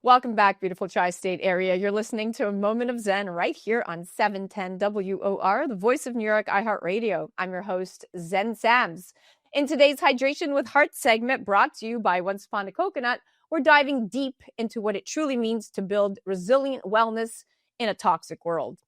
Welcome back, beautiful tri-state area. You're listening to A Moment of Zen right here on 710 WOR, the voice of New York, iHeartRadio. I'm your host, Zen Sams. In today's Hydration with Heart segment, brought to you by Once Upon a Coconut, we're diving deep into what it truly means to build resilient wellness in a toxic world.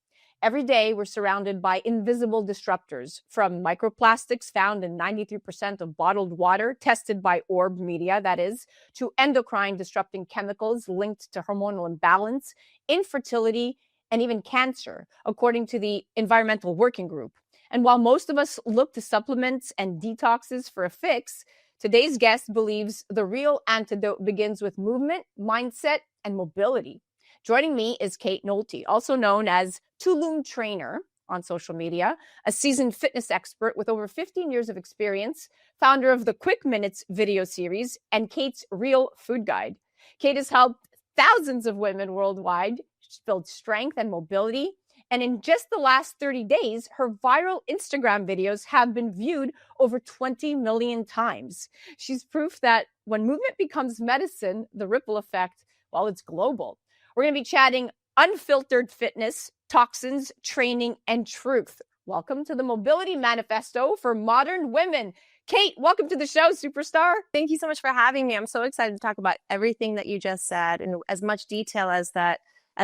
Every day, we're surrounded by invisible disruptors, from microplastics found in 93% of bottled water tested by Orb Media, that is, to endocrine-disrupting chemicals linked to hormonal imbalance, infertility, and even cancer, according to the Environmental Working Group. And while most of us look to supplements and detoxes for a fix, today's guest believes the real antidote begins with movement, mindset, and mobility. Joining me is Kate Nolte, also known as Tulum Trainer on social media, a seasoned fitness expert with over 15 years of experience, founder of the Quick Minutes video series, and Kate's Real Food Guide. Kate has helped thousands of women worldwide build strength and mobility. And in just the last 30 days, her viral Instagram videos have been viewed over 20 million times. She's proof that when movement becomes medicine, the ripple effect, well, it's global. We're going to be chatting unfiltered fitness, toxins, training, and truth. Welcome to the Mobility Manifesto for Modern Women. Kate, welcome to the show, superstar. Thank you so much for having me. I'm so excited to talk about everything that you just said in as much detail as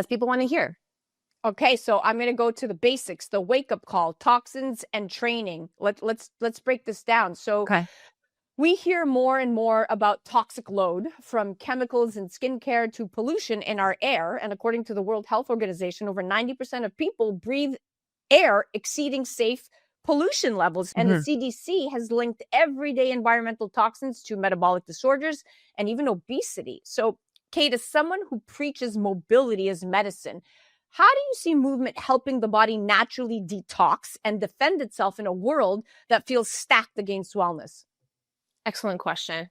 people want to hear. Okay, so I'm going to go to the basics, the wake-up call, toxins, and training. Let's break this down. So we hear more and more about toxic load, from chemicals in skincare to pollution in our air. And according to the World Health Organization, over 90% of people breathe air exceeding safe pollution levels. And the CDC has linked everyday environmental toxins to metabolic disorders and even obesity. So, Kate, as someone who preaches mobility as medicine, how do you see movement helping the body naturally detox and defend itself in a world that feels stacked against wellness? Excellent question.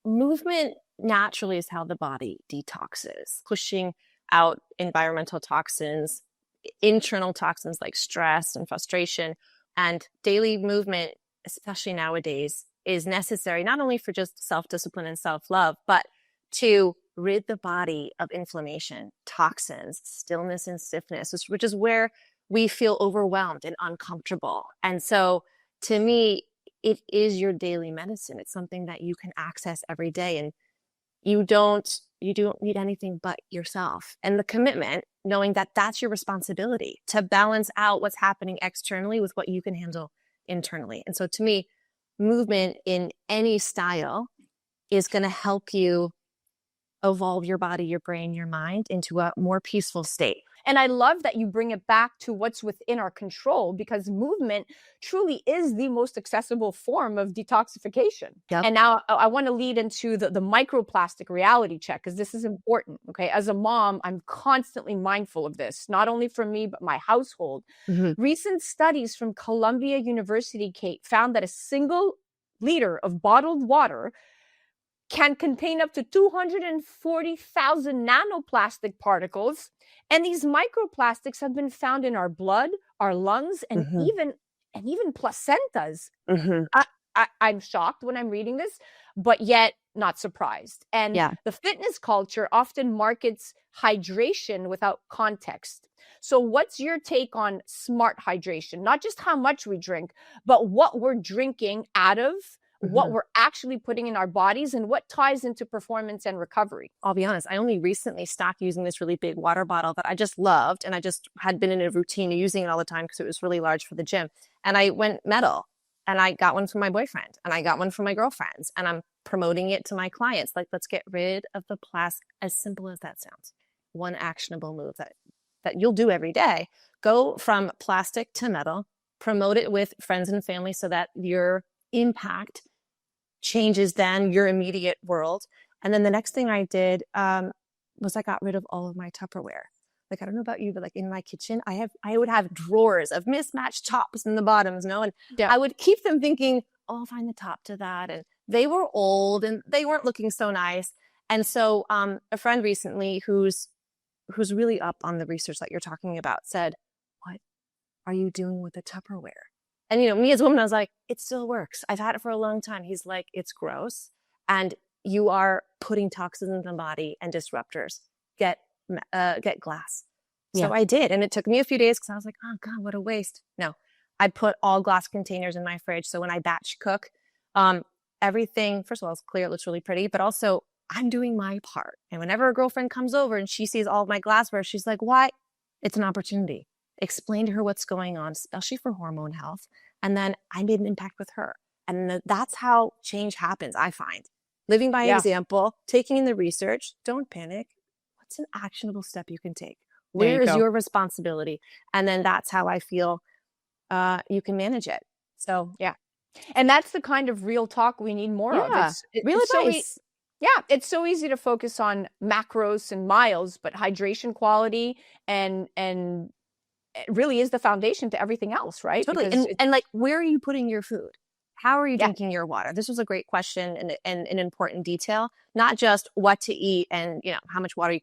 Movement naturally is how the body detoxes, pushing out environmental toxins, internal toxins like stress and frustration. And daily movement, especially nowadays, is necessary not only for just self-discipline and self-love, but to rid the body of inflammation, toxins, stillness, and stiffness, which is where we feel overwhelmed and uncomfortable. And so to me, it is your daily medicine. It's something that you can access every day, and you don't need anything but yourself and the commitment, knowing that that's your responsibility to balance out what's happening externally with what you can handle internally. And so to me, movement in any style is going to help you evolve your body, your brain, your mind into a more peaceful state. And I love that you bring it back to what's within our control, because movement truly is the most accessible form of detoxification. Yep. And now I want to lead into the microplastic reality check, because this is important. Okay. As a mom, I'm constantly mindful of this, not only for me, but my household. Recent studies from Columbia University, Kate, found that a single liter of bottled water can contain up to 240,000 nanoplastic particles. And these microplastics have been found in our blood, our lungs, and even placentas. I'm shocked when I'm reading this, but yet not surprised. And the fitness culture often markets hydration without context. So what's your take on smart hydration? Not just how much we drink, but what we're drinking out of, what we're actually putting in our bodies, and what ties into performance and recovery. I'll be honest, I only recently stopped using this really big water bottle that I just loved, and I just had been in a routine of using it all the time because it was really large for the gym. And I went metal, and I got one for my boyfriend, and I got one for my girlfriends, and I'm promoting it to my clients. Like, let's get rid of the plastic. As simple as that sounds. One actionable move that you'll do every day. Go from plastic to metal, promote it with friends and family so that your impact changes then your immediate world. And then the next thing I did was I got rid of all of my Tupperware. Like, I don't know about you, but like in my kitchen, I would have drawers of mismatched tops and the bottoms, and I would keep them thinking, oh, I'll find the top to that. And they were old and they weren't looking so nice. And so a friend recently who's really up on the research that you're talking about said, what are you doing with the Tupperware? And, me as a woman, I was like, it still works. I've had it for a long time. He's like, it's gross. And you are putting toxins in the body and disruptors. Get glass. So I did. And it took me a few days because I was like, oh God, what a waste. No, I put all glass containers in my fridge. So when I batch cook, everything, first of all, it's clear, it looks really pretty, but also I'm doing my part. And whenever a girlfriend comes over and she sees all of my glassware, she's like, why? It's an opportunity. Explain to her what's going on, especially for hormone health. And then I made an impact with her. And that's how change happens, I find. Living by example, taking in the research, don't panic. What's an actionable step you can take? Where is your responsibility? And then that's how I feel you can manage it. So, yeah. And that's the kind of real talk we need more of. Real advice. It's so easy to focus on macros and miles, but hydration quality and it really is the foundation to everything else, right? Totally. And like, where are you putting your food? How are you drinking your water? This was a great question and an important detail, not just what to eat and, you know, how much water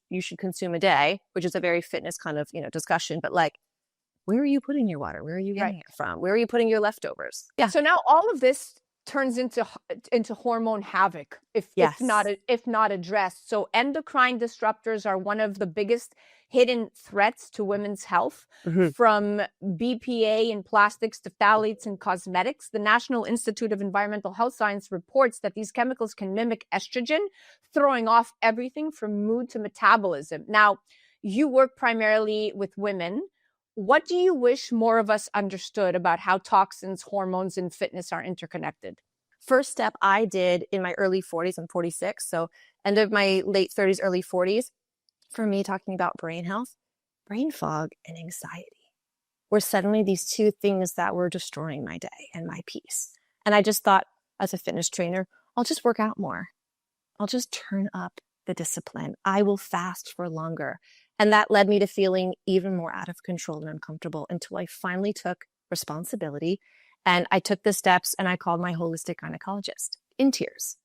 you should consume a day, which is a very fitness kind of, you know, discussion, but like, where are you putting your water? Where are you getting it from? Where are you putting your leftovers? Yeah. So now all of this turns into hormone havoc if not addressed. So endocrine disruptors are one of the biggest hidden threats to women's health, from BPA in plastics to phthalates in cosmetics. The National Institute of Environmental Health Science reports that these chemicals can mimic estrogen, throwing off everything from mood to metabolism. Now, you work primarily with women. What do you wish more of us understood about how toxins, hormones, and fitness are interconnected? First step I did in my early 40s, I'm 46, so end of my late 30s, early 40s, for me talking about brain health, brain fog and anxiety were suddenly these two things that were destroying my day and my peace. And I just thought, as a fitness trainer, I'll just work out more. I'll just turn up the discipline. I will fast for longer. And that led me to feeling even more out of control and uncomfortable until I finally took responsibility. And I took the steps and I called my holistic gynecologist in tears.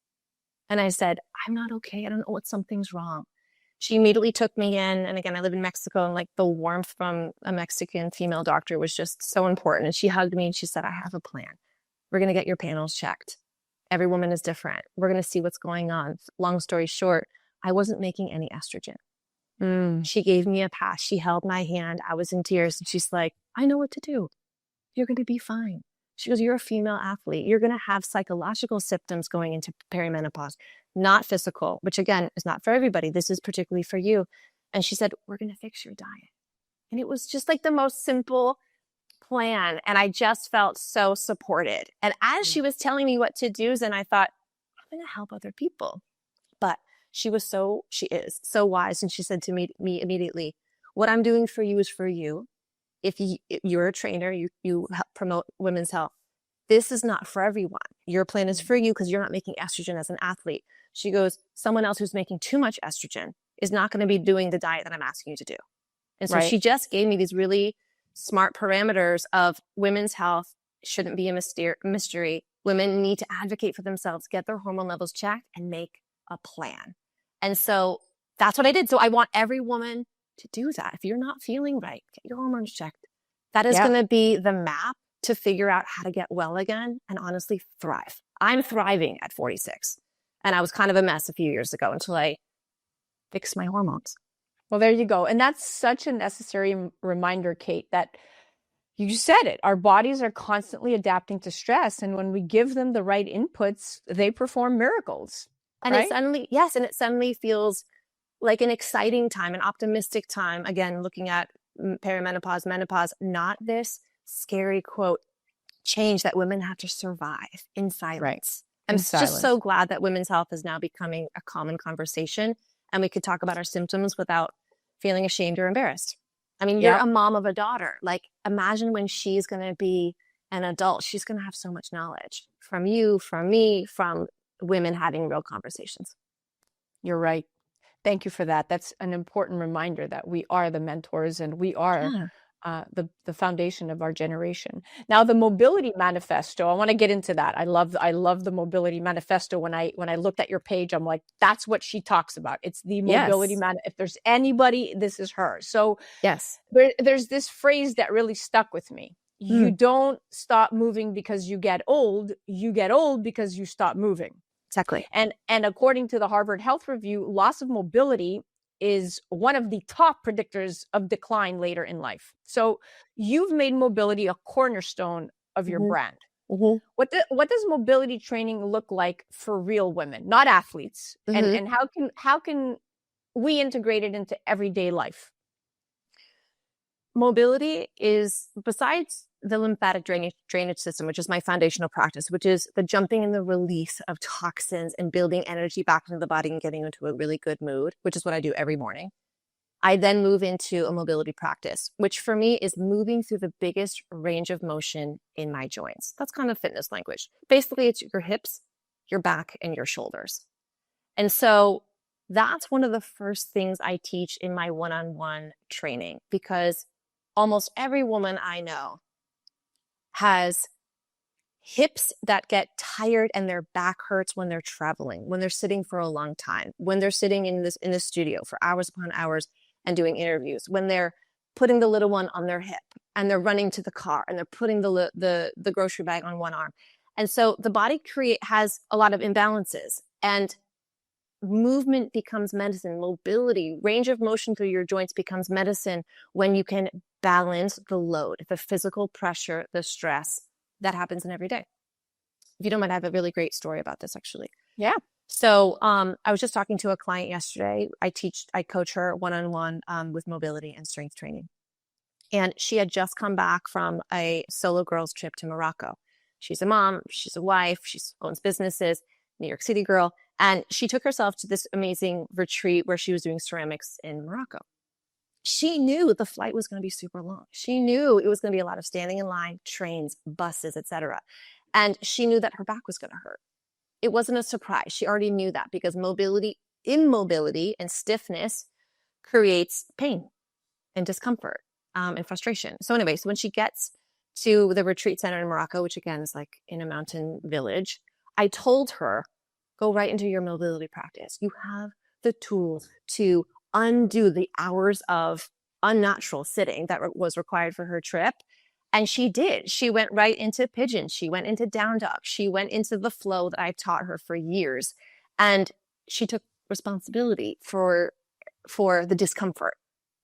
And I said, I'm not okay. I don't know what, something's wrong. She immediately took me in. And again, I live in Mexico, and like the warmth from a Mexican female doctor was just so important. And she hugged me and she said, I have a plan. We're going to get your panels checked. Every woman is different. We're going to see what's going on. Long story short, I wasn't making any estrogen. She gave me a pass. She held my hand. I was in tears. And she's like, I know what to do. You're going to be fine. She goes, you're a female athlete. You're going to have psychological symptoms going into perimenopause, not physical, which again is not for everybody. This is particularly for you. And she said, we're going to fix your diet. And it was just like the most simple plan. And I just felt so supported. And as she was telling me what to do, then I thought, I'm going to help other people. But she is so wise. And she said to me immediately, what I'm doing for you is for you. If you're a trainer, you help promote women's health. This is not for everyone. Your plan is for you because you're not making estrogen as an athlete. She goes, someone else who's making too much estrogen is not going to be doing the diet that I'm asking you to do. And so she just gave me these really smart parameters of women's health shouldn't be a mystery. Women need to advocate for themselves, get their hormone levels checked, and make a plan. And so that's what I did. So I want every woman to do that. If you're not feeling right, get your hormones checked. That is going to be the map to figure out how to get well again and honestly thrive. I'm thriving at 46. And I was kind of a mess a few years ago until I fixed my hormones. Well, there you go. And that's such a necessary reminder, Kate, that you said it. Our bodies are constantly adapting to stress. And when we give them the right inputs, they perform miracles. And it suddenly feels like an exciting time, an optimistic time. Again, looking at perimenopause, menopause, not this scary quote, change that women have to survive in silence. Right. I'm just so glad that women's health is now becoming a common conversation and we could talk about our symptoms without feeling ashamed or embarrassed. I mean, you're a mom of a daughter. Like, imagine when she's going to be an adult, she's going to have so much knowledge from you, from me, from women having real conversations. You're right. Thank you for that. That's an important reminder that we are the mentors and we are the foundation of our generation. Now, the mobility manifesto, I want to get into that. I love the mobility manifesto. When I looked at your page, I'm like, that's what she talks about. It's the mobility If there's anybody, this is her. So there's this phrase that really stuck with me. You don't stop moving because you get old. You get old because you stop moving. Exactly. And according to the Harvard Health Review, loss of mobility is one of the top predictors of decline later in life. So you've made mobility a cornerstone of your brand. What does mobility training look like for real women, not athletes? And how can we integrate it into everyday life? Mobility is, besides the lymphatic drainage system, which is my foundational practice, which is the jumping and the release of toxins and building energy back into the body and getting into a really good mood, which is what I do every morning. I then move into a mobility practice, which for me is moving through the biggest range of motion in my joints. That's kind of fitness language. Basically, it's your hips, your back, and your shoulders. And so that's one of the first things I teach in my one-on-one training, because almost every woman I know has hips that get tired and their back hurts when they're traveling, when they're sitting for a long time, when they're sitting in the studio for hours upon hours and doing interviews, when they're putting the little one on their hip and they're running to the car and they're putting the grocery bag on one arm. And so the body has a lot of imbalances, and movement becomes medicine. Mobility, range of motion through your joints becomes medicine when you can balance the load, the physical pressure, the stress that happens in every day. If you don't mind, I have a really great story about this, actually. Yeah. So I was just talking to a client yesterday. I coach her one-on-one with mobility and strength training. And she had just come back from a solo girls trip to Morocco. She's a mom, she's a wife, she owns businesses, New York City girl. And she took herself to this amazing retreat where she was doing ceramics in Morocco. She knew the flight was going to be super long. She knew it was going to be a lot of standing in line, trains, buses, etc. And she knew that her back was going to hurt. It wasn't a surprise. She already knew that, because immobility and stiffness creates pain and discomfort and frustration. So anyway, so when she gets to the retreat center in Morocco, which again is like in a mountain village, I told her, go right into your mobility practice. You have the tools to undo the hours of unnatural sitting that was required for her trip. And she did. She went right into pigeon. She went into down dog. She went into the flow that I've taught her for years. And she took responsibility for the discomfort.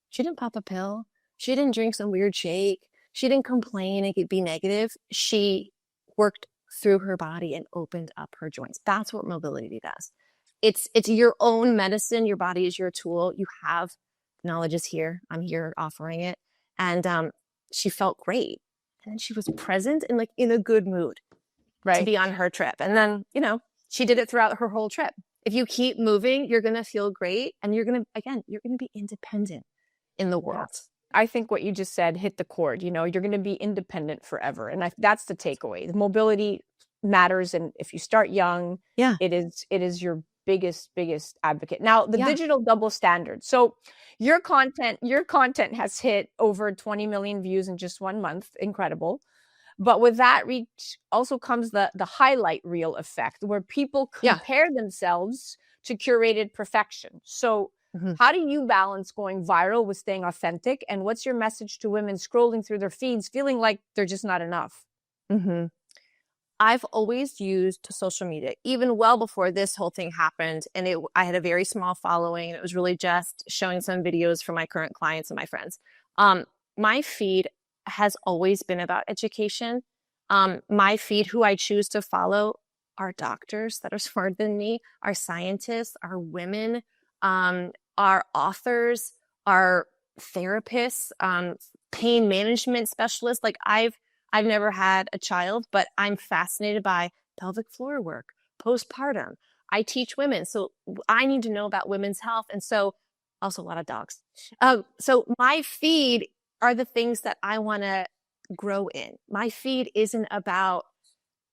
She didn't pop a pill. She didn't drink some weird shake. She didn't complain and be negative. She worked through her body and opened up her joints. That's what mobility does. It's your own medicine. Your body is your tool. You have knowledge is here. I'm here offering it. And she felt great. And then she was present and in a good mood to be on her trip. And then, she did it throughout her whole trip. If you keep moving, you're going to feel great. And you're going to be independent in the world. I think what you just said hit the chord. You're going to be independent forever. And that's the takeaway. The mobility matters. And if you start young, it is your biggest advocate. Now, the digital double standard. So your content has hit over 20 million views in just 1 month. Incredible. But with that reach also comes the highlight reel effect, where people compare themselves to curated perfection. So how do you balance going viral with staying authentic? And what's your message to women scrolling through their feeds feeling like they're just not enough? I've always used social media, even well before this whole thing happened. And I had a very small following. It was really just showing some videos for my current clients and my friends. My feed has always been about education. My feed, who I choose to follow, are doctors that are smarter than me, are scientists, are women, are authors, are therapists, pain management specialists. I've never had a child, but I'm fascinated by pelvic floor work, postpartum. I teach women, so I need to know about women's health. And so also a lot of dogs. So my feed are the things that I want to grow in. My feed isn't about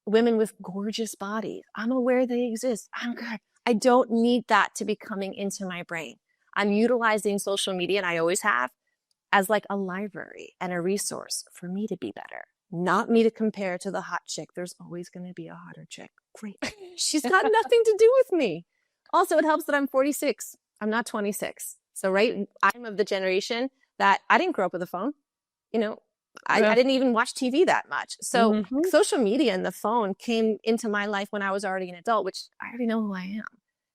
women with gorgeous bodies. I'm aware they exist. I'm good. I don't need that to be coming into my brain. I'm utilizing social media, and I always have, as a library and a resource for me to be better. Not me to compare to the hot chick. There's always going to be a hotter chick. Great. She's got nothing to do with me. Also, it helps that I'm 46. I'm not 26. So, I'm of the generation that I didn't grow up with a phone. I didn't even watch TV that much. So Mhm. social media and the phone came into my life when I was already an adult, which I already know who I am.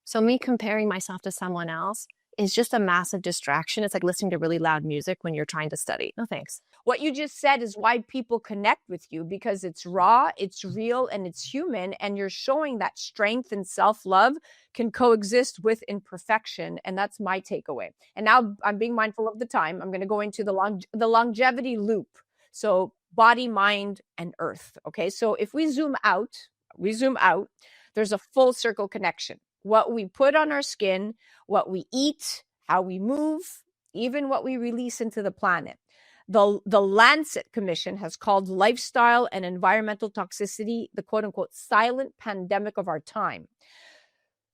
So me comparing myself to someone else is just a massive distraction. It's like listening to really loud music when you're trying to study. No thanks. What you just said is why people connect with you, because it's raw, it's real, and it's human. And you're showing that strength and self-love can coexist with imperfection. And that's my takeaway. And now I'm being mindful of the time. I'm going to go into the longevity loop. So body, mind, and earth. Okay. So if we zoom out, there's a full circle connection. What we put on our skin, what we eat, how we move, even what we release into the planet. The Lancet Commission has called lifestyle and environmental toxicity the quote unquote silent pandemic of our time.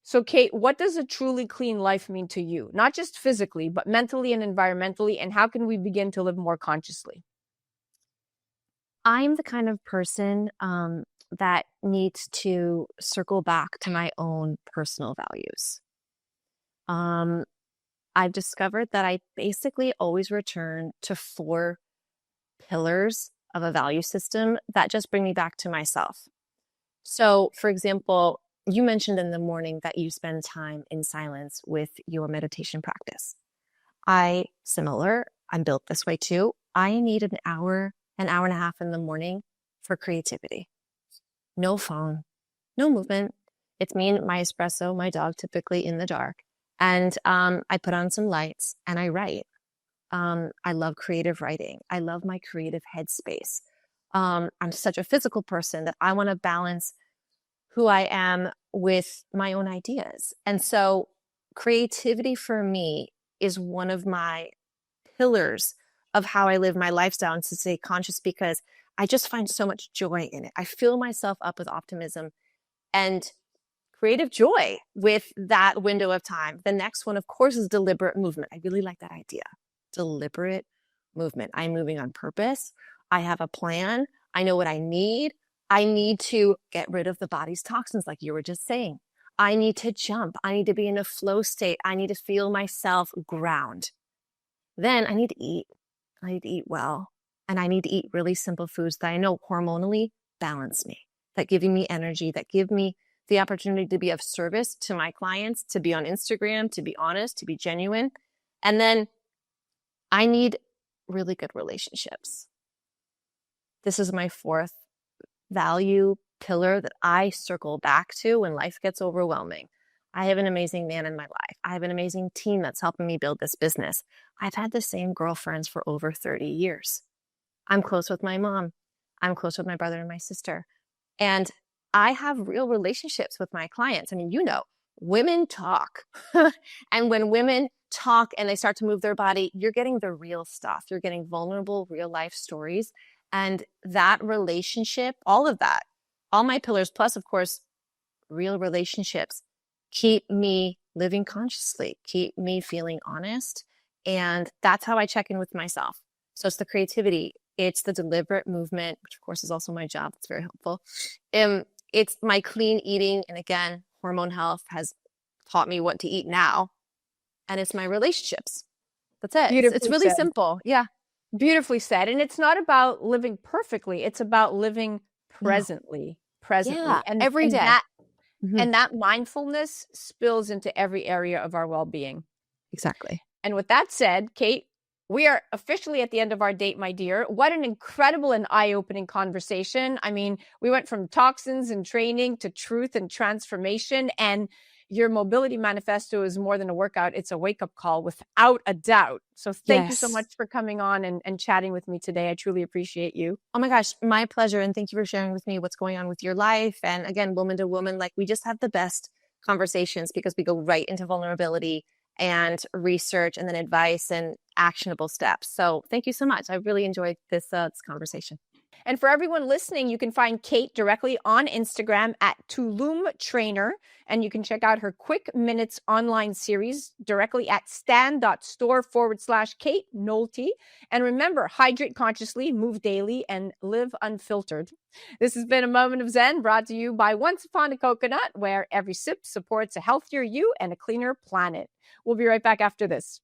So, Kate, what does a truly clean life mean to you? Not just physically, but mentally and environmentally. And how can we begin to live more consciously? I'm the kind of person that needs to circle back to my own personal values. I've discovered that I basically always return to 4 pillars of a value system that just bring me back to myself. So, for example, you mentioned in the morning that you spend time in silence with your meditation practice. I'm built this way too. I need an hour and a half in the morning for creativity. No phone, no movement. It's me and my espresso, my dog typically in the dark. And I put on some lights and I write. I love creative writing. I love my creative headspace. I'm such a physical person that I want to balance who I am with my own ideas. And so creativity for me is one of my pillars of how I live my lifestyle and to stay conscious, because I just find so much joy in it. I fill myself up with optimism and creative joy with that window of time. The next one, of course, is deliberate movement. I really like that idea. Deliberate movement. I'm moving on purpose. I have a plan. I know what I need. I need to get rid of the body's toxins, like you were just saying. I need to jump. I need to be in a flow state. I need to feel myself ground. Then I need to eat. I need to eat well. And I need to eat really simple foods that I know hormonally balance me, that give me energy, that give me the opportunity to be of service to my clients, to be on Instagram, to be honest, to be genuine. And then I need really good relationships. This is my 4th value pillar that I circle back to when life gets overwhelming. I have an amazing man in my life. I have an amazing team that's helping me build this business. I've had the same girlfriends for over 30 years. I'm close with my mom. I'm close with my brother and my sister. And I have real relationships with my clients. I mean, women talk. And when women talk and they start to move their body, you're getting the real stuff. You're getting vulnerable, real life stories. And that relationship, all of that, all my pillars, plus, of course, real relationships, keep me living consciously, keep me feeling honest. And that's how I check in with myself. So it's the creativity. It's the deliberate movement, which of course is also my job. It's very helpful. It's my clean eating. And again, hormone health has taught me what to eat now. And it's my relationships. That's it. It's really simple. Yeah. Beautifully said. And it's not about living perfectly. It's about living presently. Yeah, And every day. And that mindfulness spills into every area of our well-being. Exactly. And with that said, Kate, we are officially at the end of our date, my dear. What an incredible and eye-opening conversation. I mean, we went from toxins and training to truth and transformation. And your mobility manifesto is more than a workout. It's a wake-up call without a doubt. So thank you so much for coming on and chatting with me today. I truly appreciate you. Oh my gosh, my pleasure. And thank you for sharing with me what's going on with your life. And again, woman to woman, like we just have the best conversations because we go right into vulnerability and research and then advice and actionable steps. So thank you so much. I really enjoyed this conversation. And for everyone listening, you can find Kate directly on Instagram at Tulum Trainer. And you can check out her Quick Minutes online series directly at stan.store/Kate Nolte. And remember, hydrate consciously, move daily, and live unfiltered. This has been a Moment of Zen brought to you by Once Upon a Coconut, where every sip supports a healthier you and a cleaner planet. We'll be right back after this.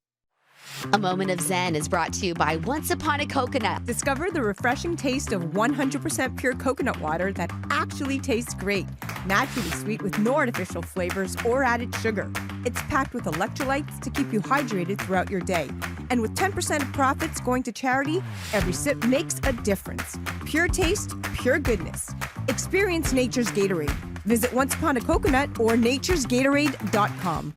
A Moment of Zen is brought to you by Once Upon a Coconut. Discover the refreshing taste of 100% pure coconut water that actually tastes great. Naturally sweet with no artificial flavors or added sugar. It's packed with electrolytes to keep you hydrated throughout your day. And with 10% of profits going to charity, every sip makes a difference. Pure taste, pure goodness. Experience nature's Gatorade. Visit Once Upon a Coconut or naturesgatorade.com.